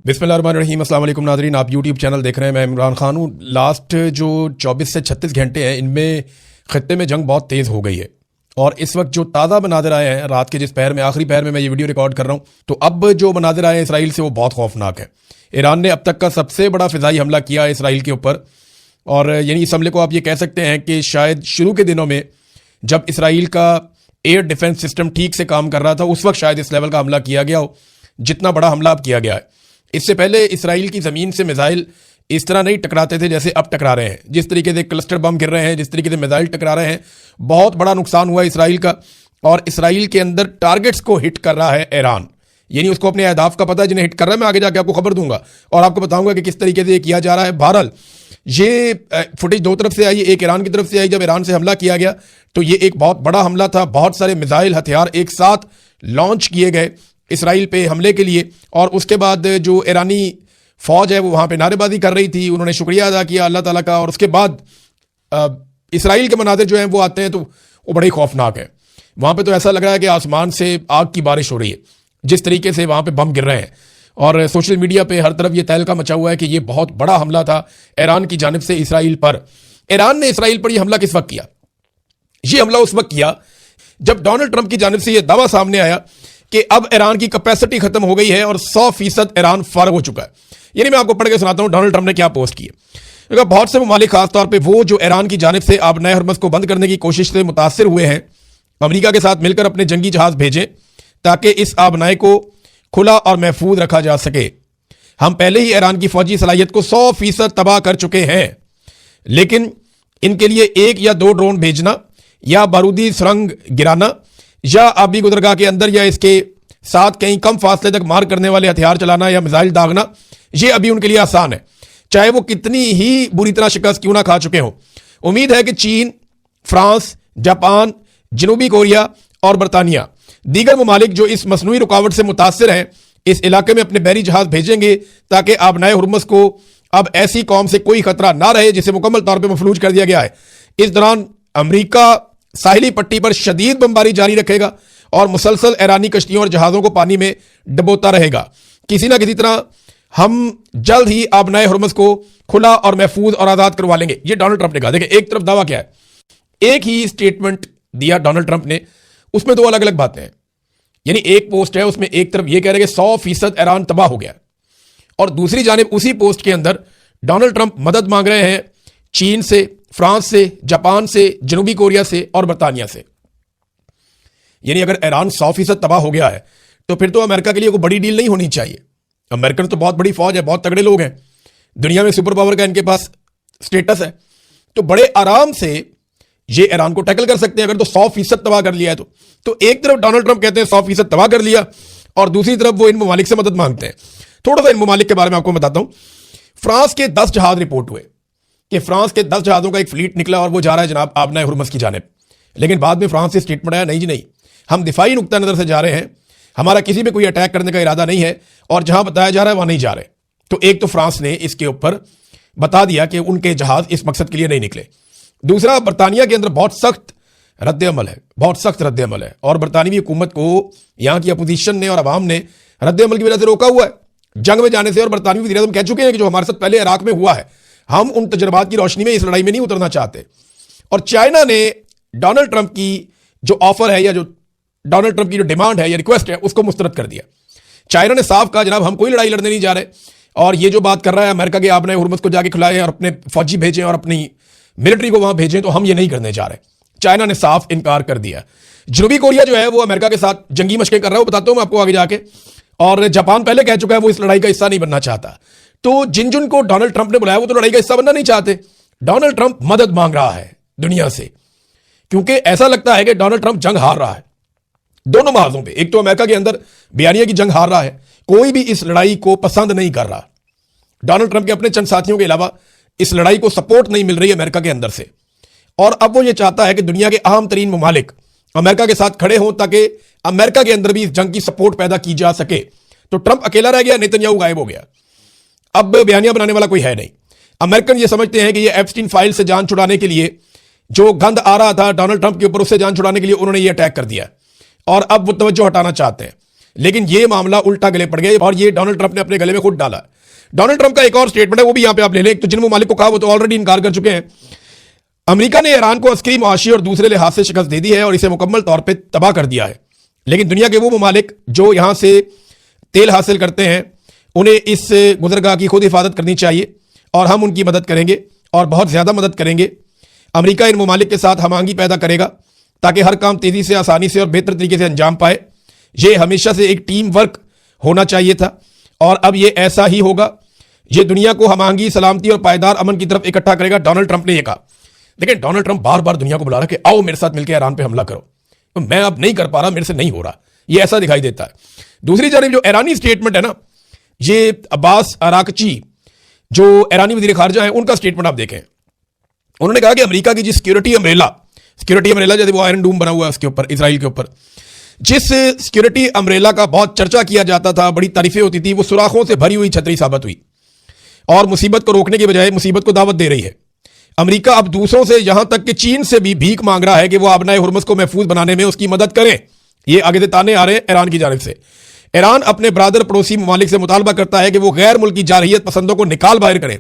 बिस्मिल्लाहिर्रहमानिर्रहीम। अस्सलाम वालेकुम नाज़रीन, आप यूट्यूब चैनल देख रहे हैं। मैं इमरान खान हूँ। लास्ट जो 24 से 36 घंटे हैं इनमें ख़त्ते में जंग बहुत तेज़ हो गई है और इस वक्त जो ताज़ा मनाज़र आए हैं रात के जिस पहर में आखिरी पहर में मैं ये वीडियो रिकॉर्ड कर रहा हूँ, तो अब जो मनाज़र आए हैं इसराइल से वो बहुत खौफनाक है। ईरान ने अब तक का सबसे बड़ा फ़िज़ाई हमला किया है इसराइल के ऊपर और यानी इस हमले को आप ये कह सकते हैं कि शायद शुरू के दिनों में जब इसराइल का एयर डिफेंस सिस्टम ठीक से काम कर रहा था उस वक्त शायद इस लेवल का हमला किया गया हो जितना बड़ा हमला अब किया गया है। इससे पहले इसराइल की ज़मीन से मिसाइल इस तरह नहीं टकराते थे जैसे अब टकरा रहे हैं। जिस तरीके से क्लस्टर बम गिर रहे हैं, जिस तरीके से मिसाइल टकरा रहे हैं, बहुत बड़ा नुकसान हुआ इसराइल का। और इसराइल के अंदर टारगेट्स को हिट कर रहा है ईरान, यानी उसको अपने अहदाफ का पता है जिन्हें हिट कर रहा है। मैं आगे जाके आपको खबर दूंगा और आपको बताऊंगा कि किस तरीके से ये किया जा रहा है। बहरहाल ये फुटेज दो तरफ से आई, एक ईरान की तरफ से आई। जब ईरान से हमला किया गया तो ये एक बहुत बड़ा हमला था। बहुत सारे मिसाइल हथियार एक साथ लॉन्च किए गए इसराइल पे हमले के लिए और उसके बाद जो ईरानी फौज है वो वहाँ पे नारेबाजी कर रही थी, उन्होंने शुक्रिया अदा किया अल्लाह ताला का। और उसके बाद इसराइल के मनाज़िर जो हैं वो आते हैं तो वो बड़े खौफनाक है। वहाँ पे तो ऐसा लग रहा है कि आसमान से आग की बारिश हो रही है जिस तरीके से वहाँ पे बम गिर रहे हैं। और सोशल मीडिया पे हर तरफ ये तहलका मचा हुआ है कि ये बहुत बड़ा हमला था ईरान की जानिब से इसराइल पर। ईरान ने इसराइल पर यह हमला किस वक्त किया? ये हमला उस वक्त किया जब डोनाल्ड ट्रंप की जानिब से यह दावा सामने आया कि अब ईरान की कैपेसिटी खत्म हो गई है और 100% ईरान फारग हो चुका है। यानी मैं आपको पढ़ के सुनाता हूं डोनाल्ड ट्रंप ने क्या पोस्ट की है। बहुत से ममालिक खासतौर पे वो जो ईरान की जानिब से आबनाए हरमज़ को बंद करने की कोशिश से मुतासिर हुए हैं, अमेरिका के साथ मिलकर अपने जंगी जहाज भेजें ताकि इस आबनाए को खुला और महफूज रखा जा सके। हम पहले ही ईरान की फौजी सलाहियत को 100% तबाह कर चुके हैं, लेकिन इनके लिए 1 या 2 ड्रोन भेजना या बारूदी सुरंग गिराना या आबी गुजरगाह के अंदर या इसके साथ कहीं कम फासले तक मार करने वाले हथियार चलाना या मिसाइल दागना, ये अभी उनके लिए आसान है, चाहे वो कितनी ही बुरी तरह शिकस्त क्यों ना खा चुके हों। उम्मीद है कि चीन, फ्रांस, जापान, जनूबी कोरिया और बरतानिया दीगर ममालिक जो इस मसनूई रुकावट से मुतासिर हैं इस इलाके में अपने बहरी जहाज भेजेंगे ताकि आबनाए हुर्मुज़ को अब ऐसी कौम से कोई खतरा ना रहे जिसे मुकम्मल तौर पर मफलूज कर दिया गया है। इस दौरान अमरीका साहिली पट्टी पर शदीद बमबारी जारी रखेगा और मुसलसल ईरानी कश्तियों और जहाज़ों को पानी में डबोता रहेगा। किसी ना किसी तरह हम जल्द ही आबनाए हुर्मुज़ को खुला और महफूज और आज़ाद करवा लेंगे, ये डोनाल्ड ट्रंप ने कहा। देखिए, एक तरफ दावा क्या है, एक ही स्टेटमेंट दिया डोनाल्ड ट्रंप ने, उसमें 2 अलग अलग बातें हैं। यानी एक पोस्ट है उसमें एक तरफ यह कह रहे हैं कि 100% ईरान तबाह हो गया और दूसरी जानिब उसी पोस्ट के अंदर डोनाल्ड ट्रंप मदद मांग रहे हैं चीन से, फ्रांस से, जापान से, जनूबी कोरिया से और बरतानिया से। यानी अगर ईरान 100% तबाह हो गया है तो फिर तो अमेरिका के लिए कोई बड़ी डील नहीं होनी चाहिए। अमेरिकन तो बहुत बड़ी फौज है, बहुत तगड़े लोग हैं, दुनिया में सुपर पावर का इनके पास स्टेटस है, तो बड़े आराम से ये ईरान को टैकल कर सकते हैं अगर तो 100% तबाह कर लिया है तो एक तरफ डोनाल्ड ट्रंप कहते हैं 100% तबाह कर लिया और दूसरी तरफ वो इन ममालिक से मदद मांगते हैं। थोड़ा सा इन ममालिक के बारे में आपको बताता हूं। फ्रांस के 10 जहाज रिपोर्ट हुए कि फ्रांस के 10 जहाज़ों का एक फ्लीट निकला और वो जा रहा है जनाब आबनाए हुर्मुज़ की जानिब। लेकिन बाद में फ्रांस से स्टेटमेंट आया, नहीं जी नहीं, हम दिफाई नुक्ता नज़र से जा रहे हैं, हमारा किसी पे कोई अटैक करने का इरादा नहीं है और जहां बताया जा रहा है वहां नहीं जा रहे। तो एक तो फ्रांस ने इसके ऊपर बता दिया कि उनके जहाज इस मकसद के लिए नहीं निकले। दूसरा, बरतानिया के अंदर बहुत सख्त रद्द-ए-अमल है, बहुत सख्त रद्द-ए-अमल है और बरतानवी हुकूमत को यहाँ की अपोजिशन ने और अवाम ने रद्द-ए-अमल की वजह से रोका हुआ है जंग में जाने से। और बरतानवी वज़ीर-ए-आज़म कह चुके हैं कि जो हमारे साथ पहले इराक में हुआ है, हम उन तजर्बात की रोशनी में इस लड़ाई में नहीं उतरना चाहते। और चाइना ने डोनाल्ड ट्रंप की जो ऑफर है या जो डोनाल्ड ट्रंप की जो डिमांड है या रिक्वेस्ट है उसको मुस्तरद कर दिया। चाइना ने साफ कहा जनाब हम कोई लड़ाई लड़ने नहीं जा रहे और ये जो बात कर रहा है अमेरिका के आबनाए हुर्मुज़ को जाके खिलाएं और अपने फौजी भेजें और अपनी मिलिट्री को वहां भेजें, तो हम ये नहीं करने जा रहे। चाइना ने साफ इनकार कर दिया। जनूबी कोरिया जो है वो अमेरिका के साथ जंगी मशकें कर रहा है, वो बताता हूं मैं आपको आगे जाके। और जापान पहले कह चुका है वो इस लड़ाई का हिस्सा नहीं बनना चाहता। तो जिन को डोनाल्ड ट्रंप ने बुलाया वो तो लड़ाई का हिस्सा बनना नहीं चाहते। डोनाल्ड ट्रंप मदद मांग रहा है दुनिया से क्योंकि ऐसा लगता है कि डोनाल्ड ट्रंप जंग हार रहा है दोनों महाजों पे। एक तो अमेरिका के अंदर बयानिया की जंग हार रहा है, कोई भी इस लड़ाई को पसंद नहीं कर रहा। डोनाल्ड ट्रंप के अपने चंद साथियों के अलावा इस लड़ाई को सपोर्ट नहीं मिल रही है अमेरिका के अंदर से। और अब वो ये चाहता है कि दुनिया के अहम तरीन ममालिक अमेरिका के साथ खड़े हों ताकि अमेरिका के अंदर भी इस जंग की सपोर्ट पैदा की जा सके। तो ट्रंप अकेला रह गया, नेतन्याहू गायब हो गया, अब बयानिया बनाने वाला कोई है नहीं। अमेरिकन ये समझते हैं कि ये एप्स्टीन फाइल से जान छुड़ाने के लिए जो गंद आ रहा था डोनाल्ड ट्रंप के ऊपर उससे जान छुड़ाने के लिए उन्होंने ये अटैक कर दिया और अब वो तवज्जो हटाना चाहते हैं। लेकिन ये मामला उल्टा गले पड़ गया और ये डोनाल्ड ट्रंप ने अपने गले में खुद डाला। डोनाल्ड ट्रंप का एक और स्टेटमेंट है, वो भी यहां पे आप ले लें। तो जिन ममालिक को कहा वो तो ऑलरेडी इनकार कर चुके हैं। अमेरिका ने ईरान को अस्करी, मुआशी और दूसरे लिहाज से शिकस्त दे दी है और इसे मुकम्मल तौर पर तबाह कर दिया है। लेकिन दुनिया के वो ममालिक जो यहां से तेल हासिल करते हैं, उन्हें इस गुजरगाह की खुद हिफाजत करनी चाहिए और हम उनकी मदद करेंगे और बहुत ज़्यादा मदद करेंगे। अमेरिका इन ममालिक के साथ हमआहंगी पैदा करेगा ताकि हर काम तेज़ी से, आसानी से और बेहतर तरीके से अंजाम पाए। ये हमेशा से एक टीम वर्क होना चाहिए था और अब ये ऐसा ही होगा। ये दुनिया को हमआहंगी, सलामती और पायदार अमन की तरफ इकट्ठा करेगा। डोनाल्ड ट्रंप ने यह कहा। देखिए, डोनाल्ड ट्रंप बार बार दुनिया को बुला रहा है कि आओ मेरे साथ मिलकर ईरान पे हमला करो। तो मैं अब नहीं कर पा रहा, मेरे से नहीं हो रहा, ये ऐसा दिखाई देता है। दूसरी जानिब जो ईरानी स्टेटमेंट है ना, ये अब्बास अराकची जो ईरानी वज़ीर ख़ारजा है, उनका स्टेटमेंट आप देखें। उन्होंने कहा कि अमेरिका की जिस सिक्योरिटी अम्ब्रेला जैसे वो आयरन डूम बना हुआ है उसके ऊपर, इसराइल के ऊपर, जिस सिक्योरिटी अम्ब्रेला का बहुत चर्चा किया जाता था, बड़ी तारीफें होती थी, वो सुराखों से भरी हुई छतरी साबित हुई और मुसीबत को रोकने के बजाय मुसीबत को दावत दे रही है। अमेरिका अब दूसरों से, यहां तक कि चीन से भी भीख मांग रहा है कि वो आबनाए हुर्मुज़ को महफूज बनाने में उसकी मदद करें। ये आगे से ताने आ रहे हैं ईरान की जानिब से। ईरान अपने बरादर पड़ोसी ममालिक से मुतालबा करता है कि वो गैर मुल्की जारहियत पसंदों को निकाल बाहर करें,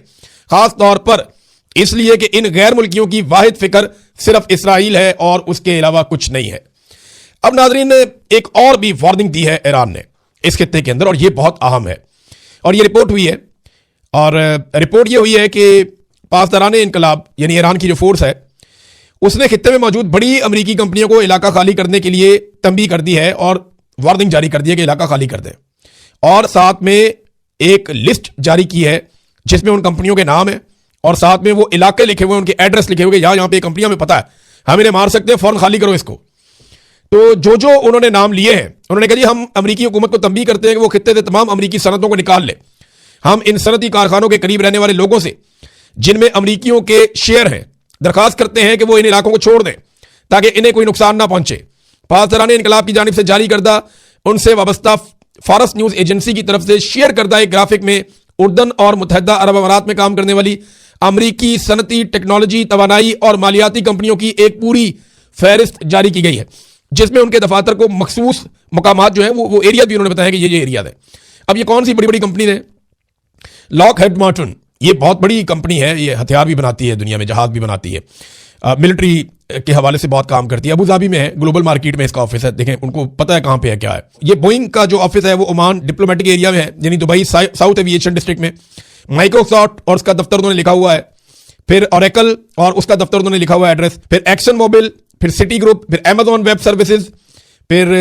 खास तौर पर इसलिए कि इन गैर मुल्कियों की वाहिद फिक्र सिर्फ इसराइल है और उसके अलावा कुछ नहीं है। अब नाजरीन, एक और भी वार्निंग दी है ईरान ने इस खित्ते के अंदर और ये बहुत अहम है और ये रिपोर्ट हुई है। और रिपोर्ट ये हुई है कि पासदारान इनकलाब यानी ईरान की जो फोर्स है, उसने खित्ते में मौजूद बड़ी अमरीकी कंपनियों को इलाका खाली करने के लिए तंबीह कर दी है और वार्निंग जारी कर दी है कि इलाका खाली कर दें। और साथ में एक लिस्ट जारी की है जिसमें उन कंपनियों के नाम है और साथ में वो इलाके लिखे हुए, उनके एड्रेस लिखे हुए, यहाँ पे कंपनियां में पता है हम इन्हें मार सकते हैं, फौरन खाली करो इसको। तो जो उन्होंने नाम लिए हैं, उन्होंने कहा जी हम अमरीकी हुकूमत को तंबीह करते हैं कि वो खित्ते से तमाम अमरीकी सनतों को निकाल ले। हम इन सनती कारखानों के करीब रहने वाले लोगों से जिनमें अमरीकियों के शेयर हैं, दरखास्त करते हैं कि वो इन इलाकों को छोड़ दें ताकि इन्हें कोई नुकसान ना पहुंचे। पासदारान इनकलाब की जानिब से जारी करदा उनसे वाबस्ता फारस न्यूज एजेंसी की तरफ से शेयर करदा एक ग्राफिक में उर्दन और मुत्तहदा अरब अमारात में काम करने वाली अमरीकी सनती, टेक्नोलॉजी, तवानाई और मालियाती कंपनियों की एक पूरी फहरिस्त जारी की गई है, जिसमें उनके दफातर को मखसूस मकामात जो है वो एरिया भी उन्होंने बताया कि ये एरिया है। अब ये कौन सी बड़ी बड़ी कंपनी है? लॉकहीड मार्टिन, ये बहुत बड़ी कंपनी है, ये हथियार भी बनाती है, दुनिया में जहाज भी बनाती है, मिलिट्री के हवाले से बहुत काम करती है। अबू धाबी में है, ग्लोबल मार्केट में इसका ऑफिस है। देखें, उनको पता है कहां पे है, क्या है। ये बोइंग का जो ऑफिस है वो ओमान डिप्लोमेटिक एरिया में है, यानी दुबई साउथ एविएशन डिस्ट्रिक्ट में। माइक्रोसॉफ्ट और उसका दफ्तर उन्होंने लिखा हुआ है, फिर ओरेकल और उसका दफ्तर उन्होंने लिखा हुआ है एड्रेस, फिर एक्शन मोबिल, फिर सिटी ग्रुप, फिर अमेजॉन वेब सर्विसेज, फिर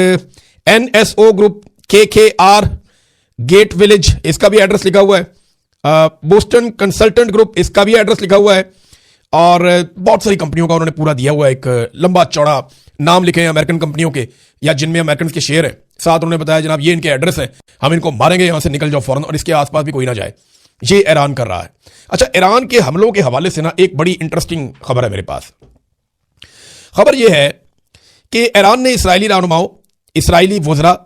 NSO ग्रुप, KKR, गेट विलेज, इसका भी एड्रेस लिखा हुआ है, बोस्टन कंसल्टेंट ग्रुप, इसका भी एड्रेस लिखा हुआ है और बहुत सारी कंपनियों का उन्होंने पूरा दिया हुआ है, एक लंबा चौड़ा नाम लिखे हैं अमेरिकन कंपनियों के या जिनमें अमेरिकन के शेयर हैं। साथ उन्होंने बताया जनाब ये इनके एड्रेस हैं, हम इनको मारेंगे, यहां से निकल जाओ फौरन और इसके आसपास भी कोई ना जाए। ये ईरान कर रहा है। अच्छा, ईरान के हमलों के हवाले से ना एक बड़ी इंटरेस्टिंग खबर है मेरे पास। खबर यह है कि ईरान ने इसराइली रहनुमाओं, इसराइली वज़रा,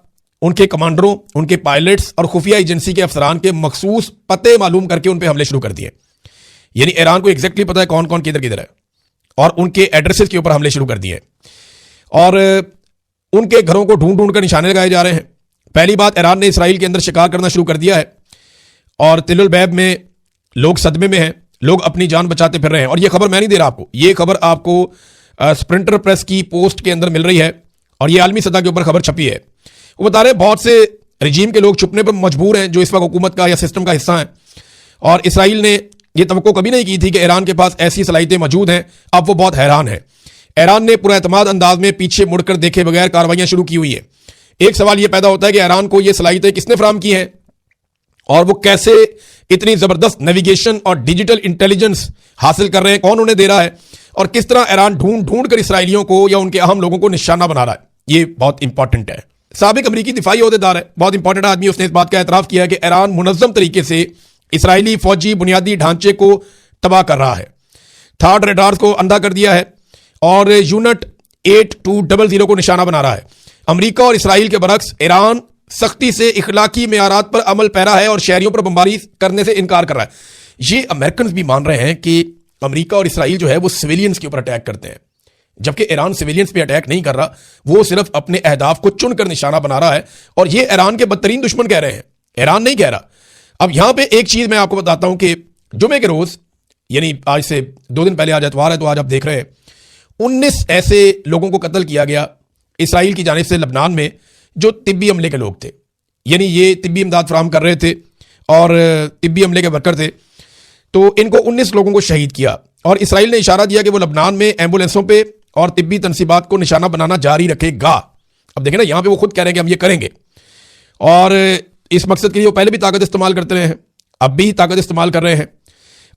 उनके कमांडरों, उनके पायलट्स और खुफिया एजेंसी के अफसरान के मखसूस पते मालूम करके उन पर हमले शुरू कर दिए। यानी ईरान को एग्जैक्टली पता है कौन कौन किधर किधर है और उनके एड्रेसेस के ऊपर हमले शुरू कर दिए और उनके घरों को ढूंढ ढूंढ कर निशाने लगाए जा रहे हैं। पहली बात, ईरान ने इसराइल के अंदर शिकार करना शुरू कर दिया है और तिल बैब में लोग सदमे में हैं, लोग अपनी जान बचाते फिर रहे हैं। और यह खबर मैं नहीं दे रहा आपको, यह खबर आपको स्प्रिंटर प्रेस की पोस्ट के अंदर मिल रही है और यह आलमी सतह के ऊपर खबर छपी है। वो बता रहे हैं बहुत से रजीम के लोग छुपने पर मजबूर हैं जो इस वक्त हुकूमत का या सिस्टम का हिस्सा हैं और इसराइल ने यह तवक्को कभी नहीं की थी कि ईरान के पास ऐसी सलाहियतें मौजूद हैं। अब वो बहुत हैरान है। ईरान ने पूरा एतमाद अंदाज में पीछे मुड़कर देखे बगैर कार्रवाइयां शुरू की हुई है। एक सवाल यह पैदा होता है कि ईरान को यह सलाहियतें किसने फराहम की हैं और वो कैसे इतनी जबरदस्त नेविगेशन और डिजिटल इंटेलिजेंस हासिल कर रहे हैं, कौन उन्हें दे रहा है और किस तरह ईरान ढूंढ ढूंढ कर इसराइलियों को या उनके अहम लोगों को निशाना बना रहा है। ये बहुत इंपॉर्टेंट है। साबिक अमरीकी दिफाई ओहदेदार है, बहुत इंपॉर्टेंट आदमी, उसने इस बात का एतराफ किया है कि ईरान मुनज़्ज़म तरीके से इसराइली फौजी बुनियादी ढांचे को तबाह कर रहा है, थर्ड रेडार्स को अंधा कर दिया है और यूनिट 8200 को निशाना बना रहा है। अमरीका और इसराइल के बरक्स ईरान सख्ती से इखलाकी मेयारात पर अमल पैरा है और शहरियों पर बमबारी करने से इनकार कर रहा है। ये अमेरिकन भी मान रहे हैं कि अमरीका और इसराइल जो है वो सिविलियंस के ऊपर अटैक करते हैं, जबकि ईरान सिविलियंस पे अटैक नहीं कर रहा, वो सिर्फ अपने अहदाफ को चुनकर निशाना बना रहा है। और ये ईरान के बदतरीन दुश्मन कह रहे हैं, ईरान नहीं कह रहा। अब यहां पे एक चीज मैं आपको बताता हूं कि जुमे के रोज, यानी आज से 2 दिन पहले, आज एतवार है तो आज आप देख रहे हैं, 19 ऐसे लोगों को कत्ल किया गया इसराइल की जानिब से लबनान में, जो तिब्बी अमले के लोग थे। यानी ये तिब्बी इमदाद फराहम कर रहे थे और तिब्बी अमले के वर्कर थे। तो इनको 19 लोगों को शहीद किया और इसराइल ने इशारा दिया कि वो लबनान में एम्बुलेंसों पे और तिब्बी तनसीबात को निशाना बनाना जारी रखेगा। अब देखें ना, यहां पे वो खुद कह रहे हैं कि हम ये करेंगे, और इस मकसद के लिए वो पहले भी ताकत इस्तेमाल करते रहे हैं, अब भी ताकत इस्तेमाल कर रहे हैं।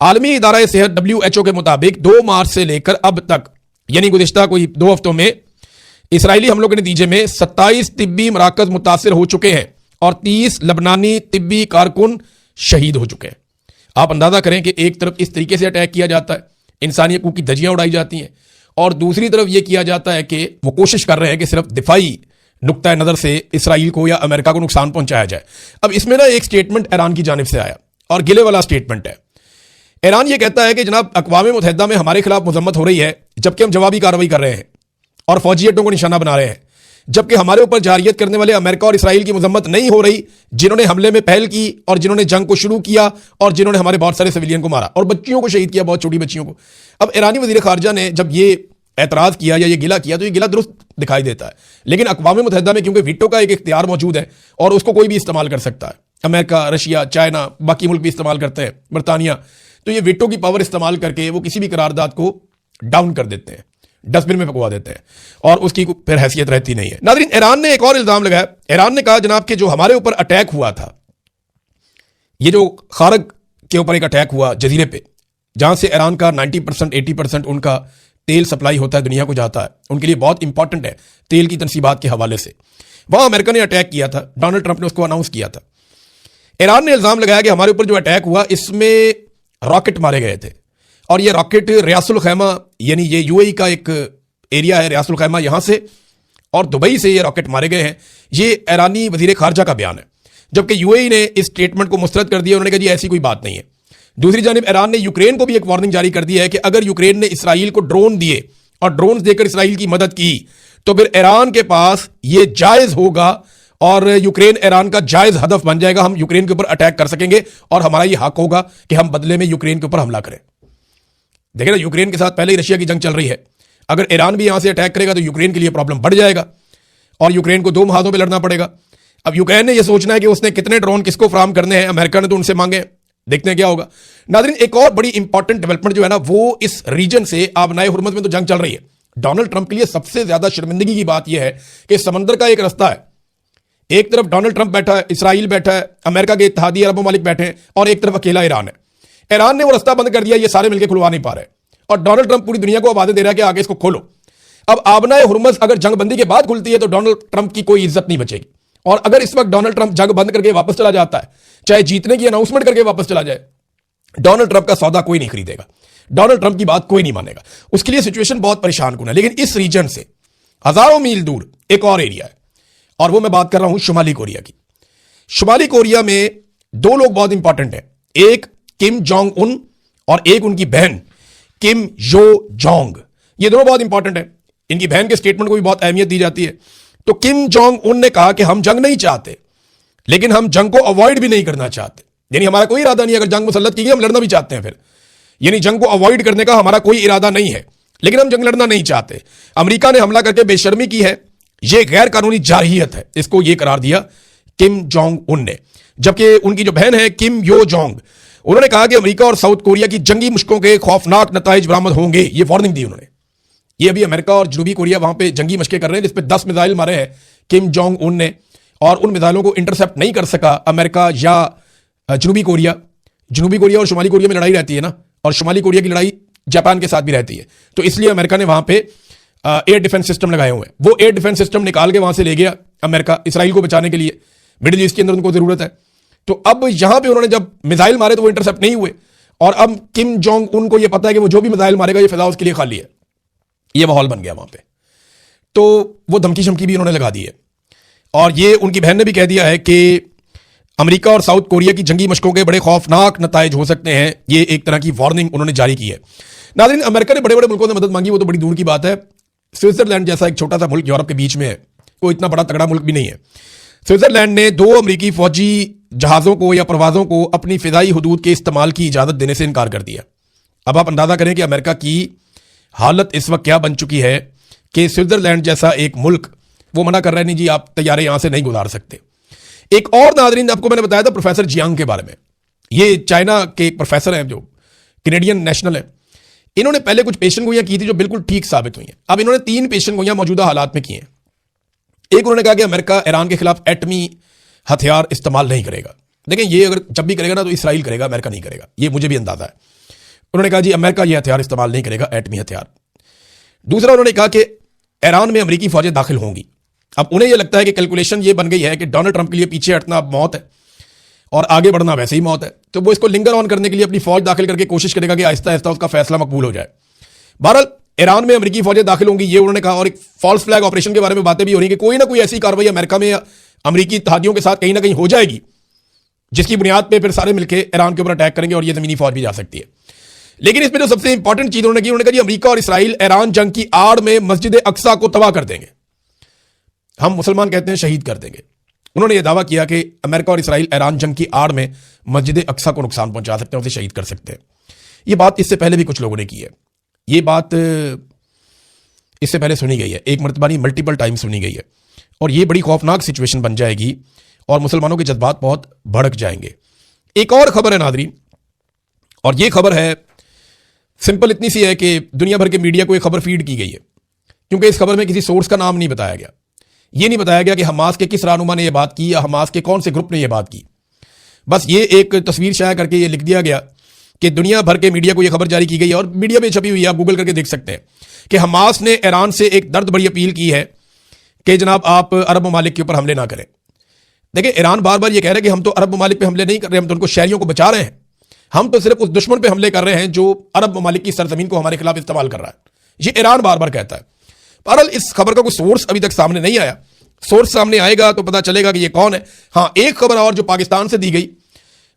आलमी इदारा सेहत WHO के मुताबिक 2 मार्च से लेकर अब तक, यानी गुज़िश्ता कोई 2 हफ्तों में, इसराइली हमलों के नतीजे में 27 तिब्बी मराकज मुतासर हो चुके हैं और 30 लबनानी तिब्बी कारकुन शहीद हो चुके हैं। आप अंदाजा करें कि एक तरफ इस तरीके से अटैक किया जाता है, इंसानियत की धज्जियां उड़ाई जाती हैं, और दूसरी तरफ यह किया जाता है कि वो कोशिश कर रहे हैं कि सिर्फ दिफाई नुक्ता नज़र से इसराइल को या अमेरिका को नुकसान पहुंचाया जाए। अब इसमें ना एक स्टेटमेंट ईरान की जानिब से आया और गिले वाला स्टेटमेंट है। ईरान ये कहता है कि जनाब, अक़वाम मुत्तहिदा में हमारे खिलाफ मजम्मत हो रही है, जबकि हम जवाबी कार्रवाई कर रहे हैं और फौजी अड्डों को निशाना बना रहे हैं, जबकि हमारे ऊपर जारियत करने वाले अमेरिका और इसराइल की मजम्मत नहीं हो रही, जिन्होंने हमले में पहल की और जिन्होंने जंग को शुरू किया और जिन्होंने हमारे बहुत सारे सिविलियन को मारा और बच्चियों को शहीद किया, बहुत छोटी बच्चियों को। अब ईरानी वजीर खारजा ने जब ये एतराज़ किया या ये गिला किया, तो ये गिला दुरुस्त दिखाई देता है, लेकिन अक़वाम मुत्तहिदा में क्योंकि वीटो का एक इख्तियार मौजूद है और उसको कोई भी इस्तेमाल कर सकता है, अमेरिका, रशिया, चाइना, बाकी मुल्क भी इस्तेमाल करते हैं, बरतानिया, तो ये वीटो की पावर इस्तेमाल करके वो किसी भी करारदाद को डाउन कर देते हैं, डस्टबिन में पकवा देते हैं और उसकी फिर हैसियत रहती नहीं है। नाज़रीन, ईरान ने एक और इल्ज़ाम लगाया। ईरान ने कहा जनाब कि जो हमारे ऊपर अटैक हुआ था, ये जो खारग के ऊपर एक अटैक हुआ जजीरे पे, जहां से ईरान का 90% 80% उनका तेल सप्लाई होता है, दुनिया को जाता है, उनके लिए बहुत इंपॉर्टेंट है तेल की तनसीबात के हवाले से, वहां अमेरिका ने अटैक किया था, डोनाल्ड ट्रंप ने उसको अनाउंस किया था। ईरान ने इल्ज़ाम लगाया कि हमारे ऊपर जो अटैक हुआ इसमें रॉकेट मारे गए थे, और ये रॉकेट रियासुल खैमा, यानी ये यूएई का एक एरिया है रियासुल खैमा, यहां से और दुबई से ये रॉकेट मारे गए हैं। ये ईरानी वजीर खारजा का बयान है, जबकि यूएई ने इस स्टेटमेंट को मुस्तरद कर दिया। उन्होंने कहा जी ऐसी कोई बात नहीं है। दूसरी जानिब ईरान ने यूक्रेन को भी एक वार्निंग जारी कर दी है कि अगर यूक्रेन ने इसराइल को ड्रोन दिए और ड्रोन देकर इसराइल की मदद की, तो फिर ईरान के पास ये जायज होगा और यूक्रेन ईरान का जायज हदफ बन जाएगा। हम यूक्रेन के ऊपर अटैक कर सकेंगे और हमारा ये हक होगा कि हम बदले में यूक्रेन के ऊपर हमला करें। देखिए ना, यूक्रेन के साथ पहले ही रशिया की जंग चल रही है, अगर ईरान भी यहां से अटैक करेगा तो यूक्रेन के लिए प्रॉब्लम बढ़ जाएगा और यूक्रेन को 2 महाजों पर लड़ना पड़ेगा। अब यूक्रेन ने यह सोचना है कि उसने कितने ड्रोन किसको फराहम करने हैं, अमेरिका ने तो उनसे मांगे, देखते हैं क्या होगा। नाज़रीन, एक और बड़ी इंपॉर्टेंट डेवलपमेंट जो है ना, वो इस रीजन से, आबनाए हुर्मुज़ में तो जंग चल रही है, डोनाल्ड ट्रंप के लिए सबसे ज्यादा शर्मिंदगी की बात यह है कि समंदर का एक रास्ता है, एक तरफ डोनाल्ड ट्रंप बैठा है, इसराइल बैठा है, अमेरिका के इत्तेहादी अरब ममालिक बैठे हैं, और एक तरफ अकेला ईरान है। ईरान ने वो रास्ता बंद कर दिया, ये सारे मिलकर खुलवा नहीं पा रहे, और डोनाल्ड ट्रंप पूरी दुनिया को आवाजें दे रहा है कि आगे इसको खोलो। अब आबनाए हुर्मुज़ अगर जंगबंदी के बाद खुलती है तो डोनाल्ड ट्रंप की कोई इज्जत नहीं बचेगी, और अगर इस वक्त डोनाल्ड ट्रंप जंग बंद करके वापस चला जाता है, चाहे जीतने की अनाउंसमेंट करके वापस चला जाए, डोनाल्ड ट्रंप का सौदा कोई नहीं खरीदेगा, डोनाल्ड ट्रंप की बात कोई नहीं मानेगा। उसके लिए सिचुएशन बहुत परेशान कुन है। लेकिन इस रीजन से हजारों मील दूर एक और एरिया है, और वो मैं बात कर रहा हूं शुमाली कोरिया की। शुमाली कोरिया में 2 लोग बहुत इंपॉर्टेंट हैं, एक किम जोंग उन और एक उनकी बहन किम यो जोंग। ये दोनों बहुत इंपॉर्टेंट है, इनकी बहन के स्टेटमेंट को भी बहुत अहमियत दी जाती है। तो किम जोंग उन ने कहा कि हम जंग नहीं चाहते, लेकिन हम जंग को अवॉइड भी नहीं करना चाहते, यानी हमारा कोई इरादा नहीं, अगर जंग मुसल्लत की गई हम लड़ना भी चाहते हैं, फिर यानी जंग को अवॉइड करने का हमारा कोई इरादा नहीं है, लेकिन हम जंग लड़ना नहीं चाहते। अमेरिका ने हमला करके बेशर्मी की है, यह गैर कानूनी जारहियत है, इसको यह करार दिया किम जोंग उन ने। जबकि उनकी जो बहन है किम यो जोंग, उन्होंने कहा कि अमेरिका और साउथ कोरिया की जंगी मुश्कों के खौफनाक नताइज बरामद होंगे, ये वार्निंग दी उन्होंने। ये अभी अमेरिका और जनूबी कोरिया वहां पे जंगी मशकें कर रहे हैं, जिसपे 10 मिसाइल मारे हैं किम जोंग उन ने, और उन मिसाइलों को इंटरसेप्ट नहीं कर सका अमेरिका या जनूबी कोरिया। जनूबी कोरिया और शुमाली कोरिया में लड़ाई रहती है ना, और शुमाली कोरिया की लड़ाई जापान के साथ भी रहती है, तो इसलिए अमेरिका ने वहां पे एयर डिफेंस सिस्टम लगाए हुए हैं। वो एयर डिफेंस सिस्टम निकाल के वहां से ले गया अमेरिका, इसराइल को बचाने के लिए, मिडिल ईस्ट के अंदर उनको जरूरत है। तो अब यहां पे उन्होंने जब मिसाइल मारे तो वो इंटरसेप्ट नहीं हुए, और अब किम जोंग उनको ये पता है कि वो जो भी मिसाइल मारेगा ये फिजा उसके लिए खाली है, ये माहौल बन गया वहां पे। तो वो धमकी शमकी भी उन्होंने लगा दी है, और ये उनकी बहन ने भी कह दिया है कि अमेरिका और साउथ कोरिया की जंगी मशकों के बड़े खौफनाक नताइज हो सकते हैं। ये एक तरह की वार्निंग उन्होंने जारी की है। नाज़रीन, अमेरिका ने बड़े बड़े मुल्कों से मदद मांगी, वो तो बड़ी दूर की बात है, स्विट्जरलैंड जैसा एक छोटा सा मुल्क यूरोप के बीच में है, कोई इतना बड़ा तगड़ा मुल्क भी नहीं है। स्विट्जरलैंड ने 2 अमेरिकी फौजी जहाज़ों को या परवाज़ों को अपनी फ़िज़ाई हदूद के इस्तेमाल की इजाज़त देने से इनकार कर दिया। अब आप अंदाज़ा करें कि अमेरिका की हालत इस वक्त क्या बन चुकी है कि स्विट्जरलैंड जैसा एक मुल्क वो मना कर रहा है, नहीं जी आप तैयारे यहां से नहीं गुजार सकते। एक और नाज़रीन आपको मैंने बताया था प्रोफेसर जियांग के बारे में, ये चाइना के एक प्रोफेसर हैं जो कैनेडियन नेशनल है। इन्होंने पहले कुछ पेशन गोइयां की थी जो बिल्कुल ठीक साबित हुई हैं। अब इन्होंने 3 पेशन गोइयां मौजूदा हालात में की हैं। एक, उन्होंने कहा कि अमेरिका ईरान के खिलाफ एटमी हथियार इस्तेमाल नहीं करेगा। देखें, ये अगर जब भी करेगा ना तो इसराइल करेगा, अमेरिका नहीं करेगा, ये मुझे भी अंदाजा है। उन्होंने कहा जी अमेरिका ये हथियार इस्तेमाल नहीं करेगा, एटमी हथियार। दूसरा, उन्होंने कहा कि ईरान में अमेरिकी फौजें दाखिल होंगी। अब उन्हें यह लगता है कि कैलकुलेशन ये बन गई है कि डोनाल्ड ट्रंप के लिए पीछे हटना अब मौत है और आगे बढ़ना वैसे ही मौत है, तो वो इसको लिंगर ऑन करने के लिए अपनी फौज दाखिल करके कोशिश करेगा कि आहिस्ता आहिस्ता उसका फैसला मकबूल हो जाए। बहरहाल ईरान में अमेरिकी फौजें दाखिल होंगी, ये उन्होंने कहा। और एक फॉल्स फ्लैग ऑपरेशन के बारे में बातें भी हो रही हैं कि कोई ना कोई ऐसी कार्रवाई अमेरिका में या अमेरिकी इत्तेहादियों के साथ कहीं ना कहीं हो जाएगी जिसकी बुनियाद पर फिर सारे मिलकर ईरान के ऊपर अटैक करेंगे और ये जमीनी फौज भी जा सकती है। लेकिन इसमें जो सबसे इंपॉर्टेंट चीज उन्होंने की, उन्होंने कहा जी अमेरिका और इसराइल ईरान जंग की आड़ में मस्जिद अक्सा को तबाह कर देंगे, हम मुसलमान कहते हैं शहीद कर देंगे। उन्होंने यह दावा किया कि अमेरिका और इसराइल ईरान जंग की आड़ में मस्जिद अक्सा को नुकसान पहुंचा सकते हैं, उसे शहीद कर सकते हैं। यह बात इससे पहले भी कुछ लोगों ने की है, यह बात इससे पहले सुनी गई है, एक मरतबा नहीं मल्टीपल टाइम सुनी गई है। और यह बड़ी खौफनाक सिचुएशन बन जाएगी और मुसलमानों के जज्बात बहुत भड़क जाएंगे। एक और खबर है नादरीन, और यह खबर है सिंपल इतनी सी है कि दुनिया भर के मीडिया को यह खबर फीड की गई है, क्योंकि इस खबर में किसी सोर्स का नाम नहीं बताया गया। यह नहीं बताया गया कि हमास के किस रहनुमा ने यह बात की या हमास के कौन से ग्रुप ने यह बात की। बस ये एक तस्वीर शाया करके ये लिख दिया गया कि दुनिया भर के मीडिया को यह खबर जारी की गई है और मीडिया में छपी हुई है, आप गूगल करके देख सकते हैं कि हमास ने ईरान से एक दर्द भरी अपील की है कि जनाब आप अरब ममालिक के ऊपर हमले ना करें। देखिए, ईरान बार बार यह कह रहा है कि हम तो अरब ममालिक पे हमले नहीं कर रहे, हम तो उनको शहरियों को बचा रहे हैं, हम तो सिर्फ उस दुश्मन पे हमले कर रहे हैं जो अरब ममालिक की सरजमीन को हमारे खिलाफ इस्तेमाल कर रहा है। ये ईरान बार बार कहता है। बहरहाल इस खबर का कोई सोर्स अभी तक सामने नहीं आया, सोर्स सामने आएगा तो पता चलेगा कि ये कौन है। हाँ, एक खबर और जो पाकिस्तान से दी गई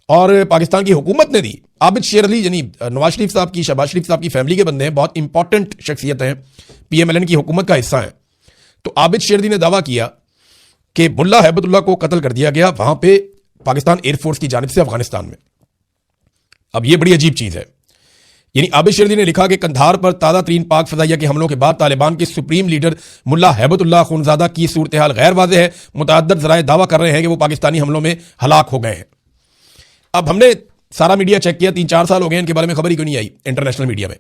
और पाकिस्तान की हुकूमत ने दी, आबिद शेर अली यानी नवाज शरीफ साहब की, शहबाज शरीफ साहब की फैमिली के बंदे हैं, बहुत इंपॉर्टेंट शख्सियत हैं, PMLN की हुकूमत का हिस्सा है। तो आबिद शेर अली ने दावा किया कि मुल्ला हैबतुल्लाह को कत्ल कर दिया गया वहां पे पाकिस्तान एयरफोर्स की जानिब से अफगानिस्तान में। अब यह बड़ी अजीब चीज है, यानी आबिद शेर अली ने लिखा कि कंधार पर ताज़ा तरीन पाक फजाइया के हमलों के बाद तालिबान के सुप्रीम लीडर मुल्ला हैबतुल्लाह खूनज़ादा की सूरत हाल गैर वाज़ेह है। मुतअद्दिद ज़राए दावा कर रहे हैं कि वो पाकिस्तानी हमलों में हलाक हो गए हैं। अब हमने सारा मीडिया चेक किया, 3-4 साल हो गए इनके बारे में खबर ही क्यों नहीं आई इंटरनेशनल मीडिया में,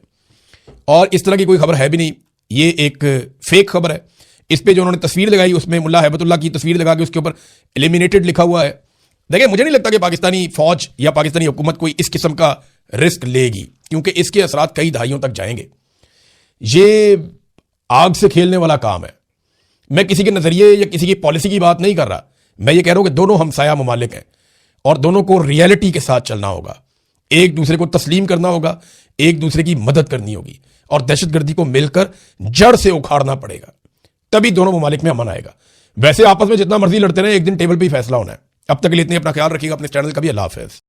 और इस तरह की कोई खबर है भी नहीं। ये एक फेक खबर है। इस पर जो उन्होंने तस्वीर लगाई उसमें मुल्ला हैबतुल्लाह की तस्वीर लगा के उसके ऊपर एलिमिनेटेड लिखा हुआ है। देखिए, मुझे नहीं लगता कि पाकिस्तानी फौज या पाकिस्तानी हुकूमत कोई इस किस्म का रिस्क लेगी, क्योंकि इसके असरात कई दहाइयों तक जाएंगे। ये आग से खेलने वाला काम है। मैं किसी के नजरिए या किसी की पॉलिसी की बात नहीं कर रहा, मैं ये कह रहा हूं कि दोनों हमसाया ममालिक हैं और दोनों को रियलिटी के साथ चलना होगा, एक दूसरे को तस्लीम करना होगा, एक दूसरे की मदद करनी होगी और दहशतगर्दी को मिलकर जड़ से उखाड़ना पड़ेगा, तभी दोनों ममालिक में अमन आएगा। वैसे आपस में जितना मर्जी लड़ते रहे, एक दिन टेबल पर ही फैसला होना है। अब तक के लिए इतने, अपना ख्याल रखिएगा, अपने चैनल का भी अल्लाह हाफ़िज़।